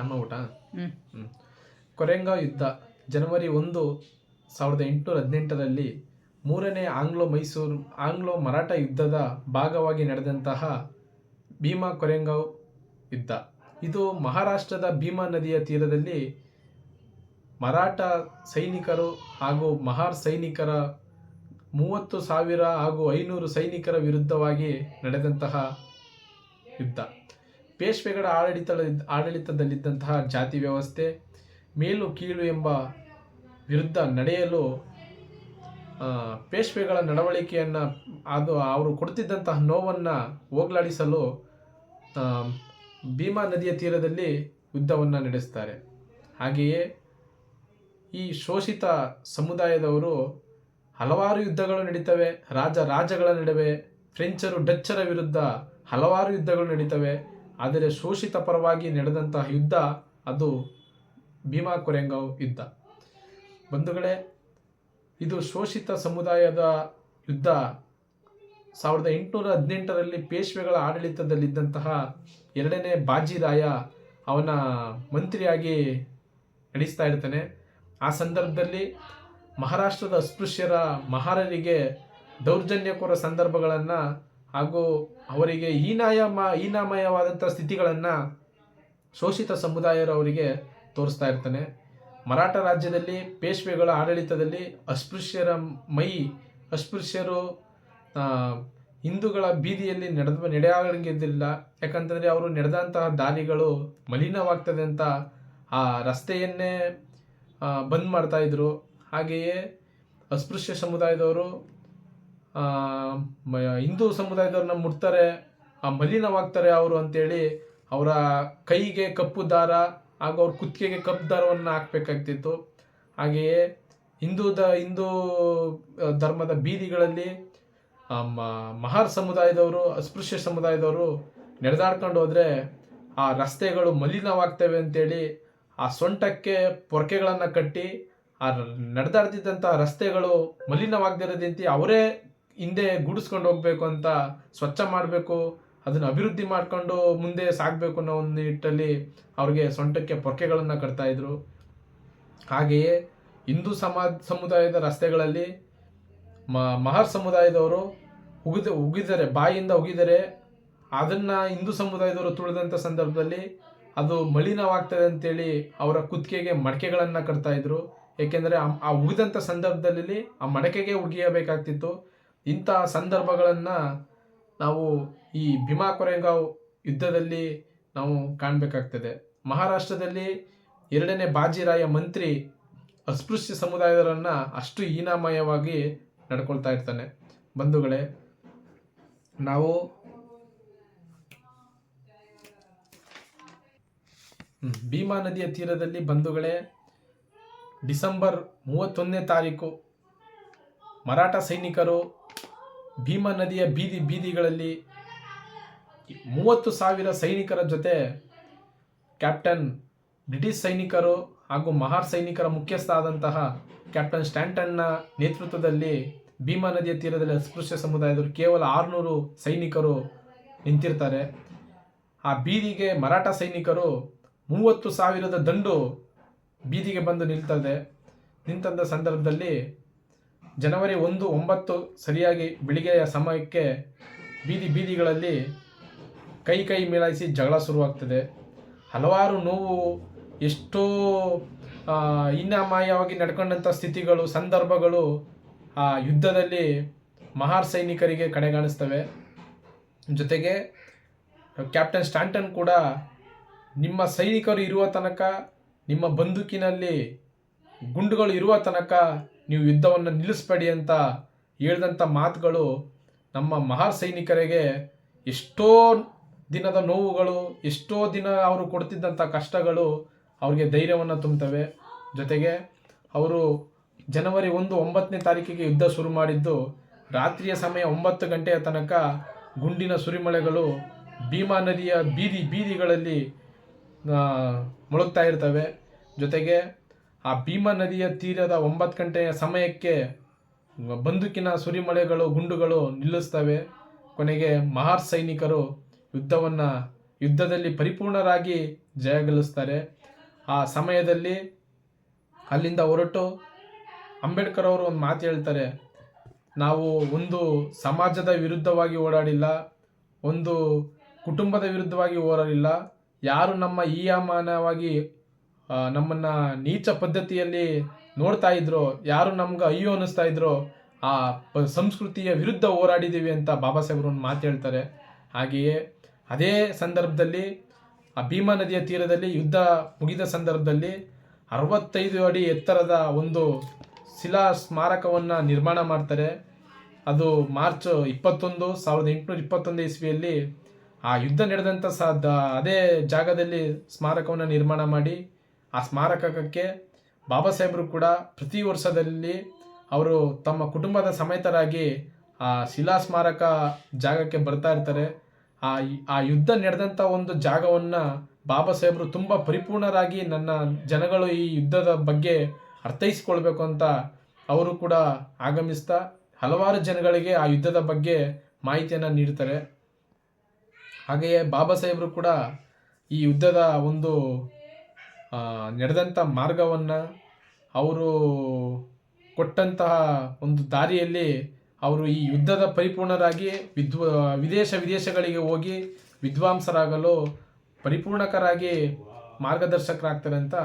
ಅಮ್ಮ ಊಟ. ಕೊರೆಂಗಾವ್ ಯುದ್ಧ ಜನವರಿ 1, 1818ರಲ್ಲಿ ಮೂರನೇ ಆಂಗ್ಲೋ ಮರಾಠ ಯುದ್ಧದ ಭಾಗವಾಗಿ ನಡೆದಂತಹ ಭೀಮಾ ಕೊರೆಂಗಾವ್ ಯುದ್ಧ. ಇದು ಮಹಾರಾಷ್ಟ್ರದ ಭೀಮಾ ನದಿಯ ತೀರದಲ್ಲಿ ಮರಾಠ ಸೈನಿಕರು ಹಾಗೂ ಮಹಾರ್ ಸೈನಿಕರ 30,000 ಹಾಗೂ 500 ಸೈನಿಕರ ವಿರುದ್ಧವಾಗಿ ನಡೆದಂತಹ ಯುದ್ಧ. ಪೇಶ್ವೆಗಳ ಆಡಳಿತದಲ್ಲಿದ್ದಂತಹ ಜಾತಿ ವ್ಯವಸ್ಥೆ ಮೇಲು ಕೀಳು ಎಂಬ ವಿರುದ್ಧ ನಡೆಯಲು ಪೇಶ್ವೆಗಳ ನಡವಳಿಕೆಯನ್ನು ಅವರು ಕೊಡ್ತಿದ್ದಂತಹ ನೋವನ್ನು ಹೋಗಲಾಡಿಸಲು ಭೀಮಾ ನದಿಯ ತೀರದಲ್ಲಿ ಯುದ್ಧವನ್ನು ನಡೆಸ್ತಾರೆ. ಹಾಗೆಯೇ ಈ ಶೋಷಿತ ಸಮುದಾಯದವರು ಹಲವಾರು ಯುದ್ಧಗಳು ನಡೀತವೆ. ರಾಜಗಳ ನಡುವೆ ಫ್ರೆಂಚರು ಡಚ್ಚರ ವಿರುದ್ಧ ಹಲವಾರು ಯುದ್ಧಗಳು ನಡೀತವೆ. ಆದರೆ ಶೋಷಿತ ಪರವಾಗಿ ನಡೆದಂತಹ ಯುದ್ಧ ಅದು ಭೀಮಾ ಕೊರೆಂಗಾವ್ ಯುದ್ಧ. ಬಂಧುಗಳೇ, ಇದು ಶೋಷಿತ ಸಮುದಾಯದ ಯುದ್ಧ 1818ರಲ್ಲಿ ಪೇಶ್ವೆಗಳ ಆಡಳಿತದಲ್ಲಿದ್ದಂತಹ 2ನೇ ಬಾಜಿರಾಯ ಅವನ ಮಂತ್ರಿಯಾಗಿ ನಡೆಸ್ತಾ ಇರ್ತಾನೆ. ಆ ಸಂದರ್ಭದಲ್ಲಿ ಮಹಾರಾಷ್ಟ್ರದ ಅಸ್ಪೃಶ್ಯರ ಮಹಾರರಿಗೆ ದೌರ್ಜನ್ಯಕೋರ ಸಂದರ್ಭಗಳನ್ನು ಹಾಗೂ ಅವರಿಗೆ ಹೀನಾಮಯವಾದಂಥ ಸ್ಥಿತಿಗಳನ್ನು ಶೋಷಿತ ಸಮುದಾಯರವರಿಗೆ ತೋರಿಸ್ತಾ ಇರ್ತಾನೆ. ಮರಾಠ ರಾಜ್ಯದಲ್ಲಿ ಪೇಶ್ವೆಗಳ ಆಡಳಿತದಲ್ಲಿ ಅಸ್ಪೃಶ್ಯರು ಹಿಂದೂಗಳ ಬೀದಿಯಲ್ಲಿ ನಡೆಯಾಗಿದ್ದಿಲ್ಲ. ಯಾಕಂತಂದರೆ ಅವರು ನಡೆದಂತಹ ದಾರಿಗಳು ಮಲಿನವಾಗ್ತದೆ ಅಂತ ಆ ರಸ್ತೆಯನ್ನೇ ಬಂದ್ ಮಾಡ್ತಾಯಿದ್ರು. ಹಾಗೆಯೇ ಅಸ್ಪೃಶ್ಯ ಸಮುದಾಯದವರು ಹಿಂದೂ ಸಮುದಾಯದವ್ರನ್ನ ಮುಟ್ತಾರೆ, ಮಲಿನವಾಗ್ತಾರೆ ಅವರು ಅಂತೇಳಿ ಅವರ ಕೈಗೆ ಕಪ್ಪು ದಾರ ಹಾಗೂ ಅವ್ರ ಕುತ್ತಿಗೆಗೆ ಕಪ್ಪು ದಾರವನ್ನು ಹಾಕಬೇಕಾಗ್ತಿತ್ತು. ಹಾಗೆಯೇ ಹಿಂದೂ ಧರ್ಮದ ಬೀದಿಗಳಲ್ಲಿ ಮಹಾರ್ ಸಮುದಾಯದವರು ಅಸ್ಪೃಶ್ಯ ಸಮುದಾಯದವರು ನಡೆದಾಡ್ಕೊಂಡು ಹೋದರೆ ಆ ರಸ್ತೆಗಳು ಮಲಿನವಾಗ್ತವೆ ಅಂತೇಳಿ ಆ ಸೊಂಟಕ್ಕೆ ಪೊರಕೆಗಳನ್ನು ಕಟ್ಟಿ ಆ ನಡೆದಾಡ್ತಿದ್ದಂಥ ರಸ್ತೆಗಳು ಮಲಿನವಾಗದಿರೋದಂತೆ ಅವರೇ ಹಿಂದೆ ಗೂಡಿಸ್ಕೊಂಡು ಹೋಗಬೇಕು ಅಂತ ಸ್ವಚ್ಛ ಮಾಡಬೇಕು, ಅದನ್ನು ಅಭಿವೃದ್ಧಿ ಮಾಡಿಕೊಂಡು ಮುಂದೆ ಸಾಗಬೇಕು ಅನ್ನೋ ಒಂದು ನಿಟ್ಟಲ್ಲಿ ಅವ್ರಿಗೆ ಸೊಂಟಕ್ಕೆ ಪೊರಕೆಗಳನ್ನು ಕಟ್ತಾಯಿದ್ರು. ಹಾಗೆಯೇ ಹಿಂದೂ ಸಮುದಾಯದ ರಸ್ತೆಗಳಲ್ಲಿ ಮಹಾರ್ ಸಮುದಾಯದವರು ಬಾಯಿಯಿಂದ ಉಗಿದರೆ ಅದನ್ನು ಹಿಂದೂ ಸಮುದಾಯದವರು ತುಳಿದಂಥ ಸಂದರ್ಭದಲ್ಲಿ ಅದು ಮಲಿನವಾಗ್ತದೆ ಅಂತೇಳಿ ಅವರ ಕುತ್ತಿಗೆಗೆ ಮಡಕೆಗಳನ್ನು ಕಟ್ತಾಯಿದ್ರು. ಏಕೆಂದರೆ ಆ ಉಗಿದಂಥ ಸಂದರ್ಭದಲ್ಲಿ ಆ ಮಡಕೆಗೆ ಉಗಿಯಬೇಕಾಗ್ತಿತ್ತು. ಇಂತಹ ಸಂದರ್ಭಗಳನ್ನು ನಾವು ಈ ಭೀಮಾ ಕೊರೆಂಗಾವ್ ಯುದ್ಧದಲ್ಲಿ ನಾವು ಕಾಣಬೇಕಾಗ್ತದೆ. ಮಹಾರಾಷ್ಟ್ರದಲ್ಲಿ 2ನೇ ಬಾಜಿರಾಯ ಮಂತ್ರಿ ಅಸ್ಪೃಶ್ಯ ಸಮುದಾಯದವರನ್ನು ಅಷ್ಟು ಹೀನಾಮಯವಾಗಿ ನಡ್ಕೊಳ್ತಾ ಇರ್ತಾನೆ. ಬಂಧುಗಳೇ, ನಾವು ಭೀಮಾ ನದಿಯ ತೀರದಲ್ಲಿ ಬಂಧುಗಳೇ ಡಿಸೆಂಬರ್ 31ನೇ ತಾರೀಕು ಮರಾಠ ಸೈನಿಕರು ಭೀಮಾ ನದಿಯ ಬೀದಿಗಳಲ್ಲಿ 30,000 ಸೈನಿಕರ ಜೊತೆ ಬ್ರಿಟಿಷ್ ಸೈನಿಕರು ಹಾಗೂ ಮಹಾರ್ ಸೈನಿಕರ ಮುಖ್ಯಸ್ಥ ಆದಂತಹ ಕ್ಯಾಪ್ಟನ್ ಸ್ಟ್ಯಾಂಟನ್ನ ನೇತೃತ್ವದಲ್ಲಿ ಭೀಮಾ ನದಿಯ ತೀರದಲ್ಲಿ ಅಸ್ಪೃಶ್ಯ ಸಮುದಾಯದವರು ಕೇವಲ 600 ಸೈನಿಕರು ನಿಂತಿರ್ತಾರೆ. ಆ ಬೀದಿಗೆ ಮರಾಠ ಸೈನಿಕರು 30,000 ದಂಡು ಬೀದಿಗೆ ಬಂದು ನಿಂತಂಥ ಸಂದರ್ಭದಲ್ಲಿ ಜನವರಿ 1, 9 ಸರಿಯಾಗಿ ಬೆಳಿಗ್ಗೆಯ ಸಮಯಕ್ಕೆ ಬೀದಿಗಳಲ್ಲಿ ಕೈ ಮೇಲಾಯಿಸಿ ಜಗಳ ಶುರುವಾಗ್ತದೆ. ಹಲವಾರು ನೋವು, ಎಷ್ಟೋ ಹೀನಾಮಯವಾಗಿ ನಡ್ಕೊಂಡಂಥ ಸ್ಥಿತಿಗಳು, ಸಂದರ್ಭಗಳು ಆ ಯುದ್ಧದಲ್ಲಿ ಮಹಾರ್ ಸೈನಿಕರಿಗೆ ಕಡೆಗಾಣಿಸ್ತವೆ. ಜೊತೆಗೆ ಕ್ಯಾಪ್ಟನ್ ಸ್ಟ್ಯಾಂಟನ್ ಕೂಡ ನಿಮ್ಮ ಸೈನಿಕರು ಇರುವ ತನಕ, ನಿಮ್ಮ ಬಂದೂಕಿನಲ್ಲಿ ಗುಂಡುಗಳು ಇರುವ ತನಕ ನೀವು ಯುದ್ಧವನ್ನು ನಿಲ್ಲಿಸಬೇಡಿ ಅಂತ ಹೇಳಿದಂಥ ಮಾತುಗಳು ನಮ್ಮ ಮಹಾರ್ ಸೈನಿಕರಿಗೆ ಎಷ್ಟೋ ದಿನದ ನೋವುಗಳು, ಎಷ್ಟೋ ದಿನ ಅವರು ಕೊಡ್ತಿದ್ದಂಥ ಕಷ್ಟಗಳು ಅವ್ರಿಗೆ ಧೈರ್ಯವನ್ನು ತುಂಬುತ್ತವೆ. ಜೊತೆಗೆ ಅವರು ಜನವರಿ 1, 9ನೇ ತಾರೀಕಿಗೆ ಯುದ್ಧ ಶುರು ಮಾಡಿದ್ದು ರಾತ್ರಿಯ ಸಮಯ 9 ಗಂಟೆಯ ತನಕ ಗುಂಡಿನ ಸುರಿಮಳೆಗಳು ಭೀಮಾ ನದಿಯ ಬೀದಿಗಳಲ್ಲಿ ಮುಳುಗ್ತಾ ಇರ್ತವೆ. ಜೊತೆಗೆ ಆ ಭೀಮಾ ನದಿಯ ತೀರದ 9 ಗಂಟೆಯ ಸಮಯಕ್ಕೆ ಬಂದೂಕಿನ ಸುರಿಮಳೆಗಳು, ಗುಂಡುಗಳು ನಿಲ್ಲಿಸ್ತವೆ. ಕೊನೆಗೆ ಮಹಾರ್ ಸೈನಿಕರು ಯುದ್ಧವನ್ನು ಯುದ್ಧದಲ್ಲಿ ಪರಿಪೂರ್ಣರಾಗಿ ಜಯಗಳಿಸ್ತಾರೆ. ಆ ಸಮಯದಲ್ಲಿ ಅಲ್ಲಿಂದ ಹೊರಟು ಅಂಬೇಡ್ಕರ್ ಅವರು ಒಂದು ಮಾತು ಹೇಳ್ತಾರೆ, ನಾವು ಒಂದು ಸಮಾಜದ ವಿರುದ್ಧವಾಗಿ ಓಡಾಡಿಲ್ಲ, ಒಂದು ಕುಟುಂಬದ ವಿರುದ್ಧವಾಗಿ ಹೋರಾಡಿಲ್ಲ, ಯಾರು ನಮ್ಮ ಹೀಯಾಮಾನವಾಗಿ ನಮ್ಮನ್ನು ನೀಚ ಪದ್ಧತಿಯಲ್ಲಿ ನೋಡ್ತಾ ಇದ್ರೋ, ಯಾರು ನಮ್ಗೆ ಅಯ್ಯೋ ಅನ್ನಿಸ್ತಾ ಇದ್ರೋ ಆ ಸಂಸ್ಕೃತಿಯ ವಿರುದ್ಧ ಹೋರಾಡಿದ್ದೀವಿ ಅಂತ ಬಾಬಾ ಸಾಹೇಬರು ಒಂದು ಮಾತು ಹೇಳ್ತಾರೆ. ಹಾಗೆಯೇ ಅದೇ ಸಂದರ್ಭದಲ್ಲಿ ಆ ಭೀಮಾ ನದಿಯ ತೀರದಲ್ಲಿ ಯುದ್ಧ ಮುಗಿದ ಸಂದರ್ಭದಲ್ಲಿ 65 ಅಡಿ ಎತ್ತರದ ಒಂದು ಶಿಲಾ ಸ್ಮಾರಕವನ್ನು ನಿರ್ಮಾಣ ಮಾಡ್ತಾರೆ. ಅದು ಮಾರ್ಚ್ 21, 1821 ಇಸ್ವಿಯಲ್ಲಿ ಆ ಯುದ್ಧ ನಡೆದಂಥ ಅದೇ ಜಾಗದಲ್ಲಿ ಸ್ಮಾರಕವನ್ನು ನಿರ್ಮಾಣ ಮಾಡಿ ಆ ಸ್ಮಾರಕಕ್ಕೆ ಬಾಬಾ ಸಾಹೇಬರು ಕೂಡ ಪ್ರತಿ ವರ್ಷದಲ್ಲಿ ಅವರು ತಮ್ಮ ಕುಟುಂಬದ ಸಮೇತರಾಗಿ ಆ ಶಿಲಾ ಸ್ಮಾರಕ ಜಾಗಕ್ಕೆ ಬರ್ತಾ ಇರ್ತಾರೆ. ಆ ಯುದ್ಧ ನಡೆದಂಥ ಒಂದು ಜಾಗವನ್ನು ಬಾಬಾ ಸಾಹೇಬರು ತುಂಬ ಪರಿಪೂರ್ಣರಾಗಿ ನನ್ನ ಜನಗಳು ಈ ಯುದ್ಧದ ಬಗ್ಗೆ ಅರ್ಥೈಸಿಕೊಳ್ಬೇಕು ಅಂತ ಅವರು ಕೂಡ ಆಗಮಿಸ್ತಾ ಹಲವಾರು ಜನಗಳಿಗೆ ಆ ಯುದ್ಧದ ಬಗ್ಗೆ ಮಾಹಿತಿಯನ್ನು ನೀಡ್ತಾರೆ. ಹಾಗೆಯೇ ಬಾಬಾ ಸಾಹೇಬರು ಕೂಡ ಈ ಯುದ್ಧದ ಒಂದು ನಡೆದಂಥ ಮಾರ್ಗವನ್ನು ಅವರು ಕೊಟ್ಟಂತಹ ಒಂದು ದಾರಿಯಲ್ಲಿ ಅವರು ಈ ಯುದ್ಧದ ಪರಿಪೂರ್ಣರಾಗಿ ವಿದೇಶಗಳಿಗೆ ಹೋಗಿ ವಿದ್ವಾಂಸರಾಗಲು ಪರಿಪೂರ್ಣಕರಾಗಿ ಮಾರ್ಗದರ್ಶಕರಾಗ್ತಾರೆ ಅಂತ